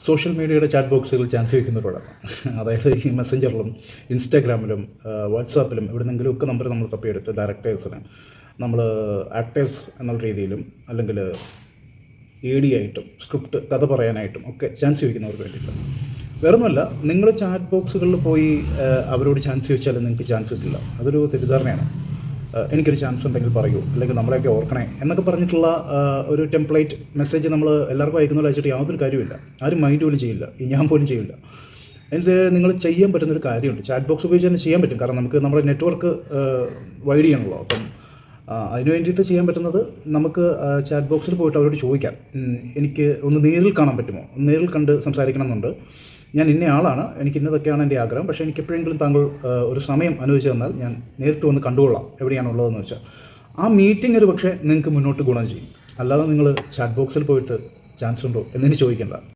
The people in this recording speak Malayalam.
സോഷ്യൽ മീഡിയയുടെ ചാറ്റ് ബോക്സുകൾ ചാൻസ് വയ്ക്കുന്നവരോടാണ്. അതായത് ഈ മെസ്സഞ്ചറിലും ഇൻസ്റ്റാഗ്രാമിലും വാട്സാപ്പിലും എവിടെന്നെങ്കിലും ഒക്കെ നമ്പർ നമ്മൾ തപ്പിയെടുത്ത് ഡയറക്ടേഴ്സിന് നമ്മൾ ആക്ടേഴ്സ് എന്നുള്ള രീതിയിലും അല്ലെങ്കിൽ AD ആയിട്ടും സ്ക്രിപ്റ്റ് കഥ പറയാനായിട്ടും ഒക്കെ ചാൻസ് ചോദിക്കുന്നവർക്ക് വേണ്ടിയിട്ട് വേറൊന്നുമല്ല. നിങ്ങൾ ചാറ്റ് ബോക്സുകളിൽ പോയി അവരോട് ചാൻസ് ചോദിച്ചാൽ നിങ്ങൾക്ക് ചാൻസ് കിട്ടില്ല. അതൊരു തെറ്റിദ്ധാരണയാണ്. എനിക്കൊരു ചാൻസ് ഉണ്ടെങ്കിൽ പറയൂ, അല്ലെങ്കിൽ നമ്മളെയൊക്കെ ഓർക്കണേ എന്നൊക്കെ പറഞ്ഞിട്ടുള്ള ഒരു ടെംപ്ലേറ്റ് മെസ്സേജ് നമ്മൾ എല്ലാവർക്കും അയക്കുന്ന വെച്ചിട്ട് യാതൊരു കാര്യമില്ല. ആരും മൈൻഡ് പോലും ചെയ്യില്ല. ഞാൻ പോലും ചെയ്യില്ല. എന്നിട്ട് നിങ്ങൾ ചെയ്യാൻ പറ്റുന്നൊരു കാര്യമുണ്ട്. ചാറ്റ് ബോക്സ് ഉപയോഗിച്ച് തന്നെ ചെയ്യാൻ പറ്റും. കാരണം നമുക്ക് നമ്മുടെ നെറ്റ്വർക്ക് വൈഡ് ചെയ്യണമല്ലോ. അപ്പം അതിന് വേണ്ടിയിട്ട് ചെയ്യാൻ പറ്റുന്നത് നമുക്ക് ചാറ്റ് ബോക്സിൽ പോയിട്ട് അവരോട് ചോദിക്കാം, എനിക്ക് ഒന്ന് നേരിൽ കാണാൻ പറ്റുമോ, നേരിൽ കണ്ട് സംസാരിക്കണം എന്നുണ്ട്, ഞാൻ ഇന്ന ആളാണ്, എനിക്ക് ഇന്നതൊക്കെയാണ് എൻ്റെ ആഗ്രഹം, പക്ഷേ എനിക്ക് എപ്പോഴെങ്കിലും താങ്കൾ ഒരു സമയം അനുവദിച്ച് തന്നാൽ ഞാൻ നേരിട്ട് വന്ന് കണ്ടുകൊള്ളാം എവിടെയാണുള്ളതെന്ന് വെച്ചാൽ ആ മീറ്റിംഗ് ഒരു പക്ഷേ നിങ്ങൾക്ക് മുന്നോട്ട് ഗുണം ചെയ്യും. അല്ലാതെ നിങ്ങൾ ചാറ്റ് ബോക്സിൽ പോയിട്ട് ചാൻസ് ഉണ്ടോ എന്നെനിക്ക് ചോദിക്കേണ്ട.